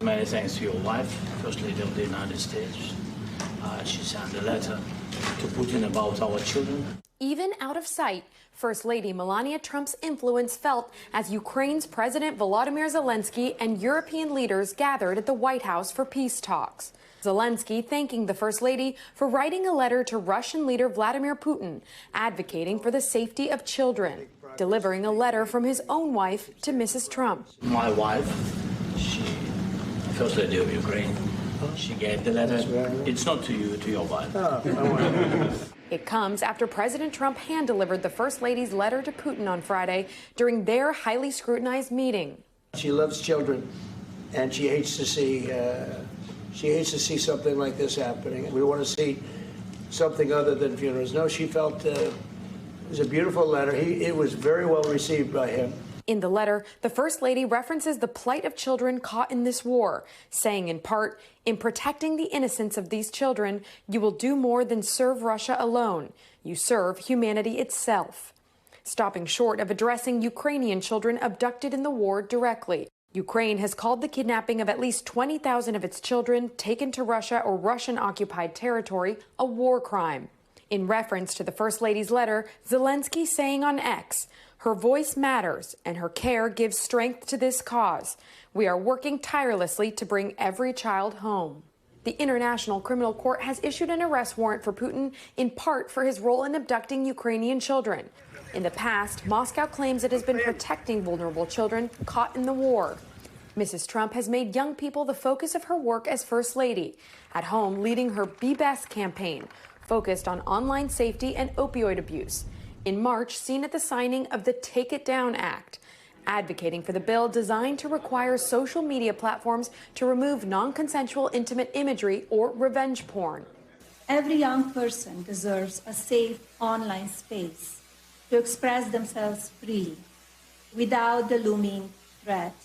Many thanks to your wife, First Lady of the United States. She sent a letter to Putin about our children. Even out of sight, First Lady Melania Trump's influence felt as Ukraine's President Volodymyr Zelenskyy and European leaders gathered at the White House for peace talks. Zelenskyy thanking the First Lady for writing a letter to Russian leader Vladimir Putin, advocating for the safety of children, delivering a letter from his own wife to Mrs. Trump. My wife, First Lady of Ukraine, she gave the letter. It's not to you, to your wife. It comes after President Trump hand-delivered the First Lady's letter to Putin on Friday during their highly scrutinized meeting. She loves children, and she hates to see something like this happening. We want to see something other than funerals. No, she felt it was a beautiful letter. It was very well received by him. In the letter, the First Lady references the plight of children caught in this war, saying in part, "In protecting the innocence of these children, you will do more than serve Russia alone. You serve humanity itself." Stopping short of addressing Ukrainian children abducted in the war directly. Ukraine has called the kidnapping of at least 20,000 of its children taken to Russia or Russian-occupied territory a war crime. In reference to the First Lady's letter, Zelenskyy saying on X, "Her voice matters, and her care gives strength to this cause. We are working tirelessly to bring every child home." The International Criminal Court has issued an arrest warrant for Putin, in part for his role in abducting Ukrainian children. In the past, Moscow claims it has been protecting vulnerable children caught in the war. Mrs. Trump has made young people the focus of her work as First Lady, at home leading her Be Best campaign, focused on online safety and opioid abuse. In March, seen at the signing of the Take It Down Act, advocating for the bill designed to require social media platforms to remove non-consensual intimate imagery or revenge porn. Every young person deserves a safe online space to express themselves freely without the looming threat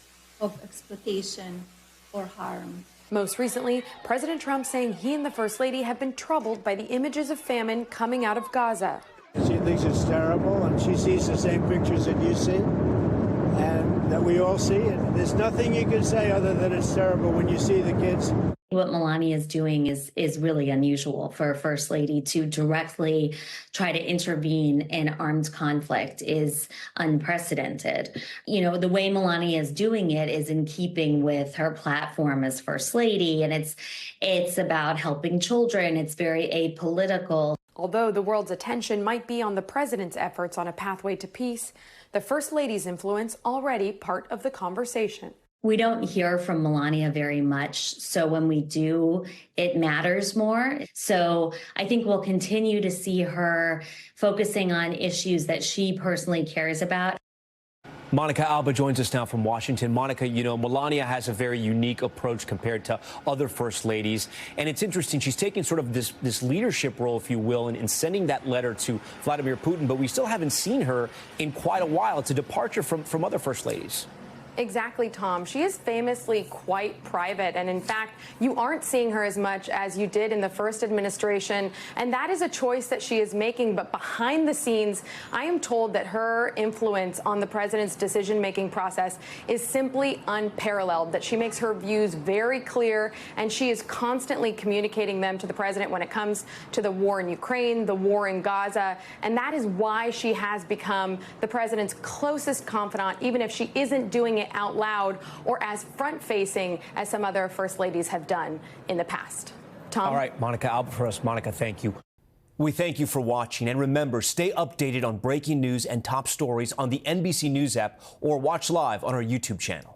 of exploitation or harm. Most recently, President Trump saying he and the First Lady have been troubled by the images of famine coming out of Gaza. She thinks it's terrible, and she sees the same pictures that you see and that we all see. And there's nothing you can say other than it's terrible when you see the kids. What Melania is doing is really unusual for a First Lady. To directly try to intervene in armed conflict is unprecedented. You know, the way Melania is doing it is in keeping with her platform as First Lady, and it's about helping children. It's very apolitical. Although the world's attention might be on the president's efforts on a pathway to peace, the First Lady's influence already part of the conversation. We don't hear from Melania very much, so when we do, it matters more. So I think we'll continue to see her focusing on issues that she personally cares about. Monica Alba joins us now from Washington. Monica, you know, Melania has a very unique approach compared to other First Ladies. And it's interesting, she's taking sort of this leadership role, if you will, in sending that letter to Vladimir Putin. But we still haven't seen her in quite a while. It's a departure from other First Ladies. Exactly, Tom. She is famously quite private, and in fact, you aren't seeing her as much as you did in the first administration, and that is a choice that she is making. But behind the scenes, I am told that her influence on the president's decision-making process is simply unparalleled, that she makes her views very clear, and she is constantly communicating them to the president when it comes to the war in Ukraine, the war in Gaza, and that is why she has become the president's closest confidant, even if she isn't doing it out loud or as front-facing as some other First Ladies have done in the past. Tom? All right, Monica Alba for us. Monica, thank you. We thank you for watching. And remember, stay updated on breaking news and top stories on the NBC News app or watch live on our YouTube channel.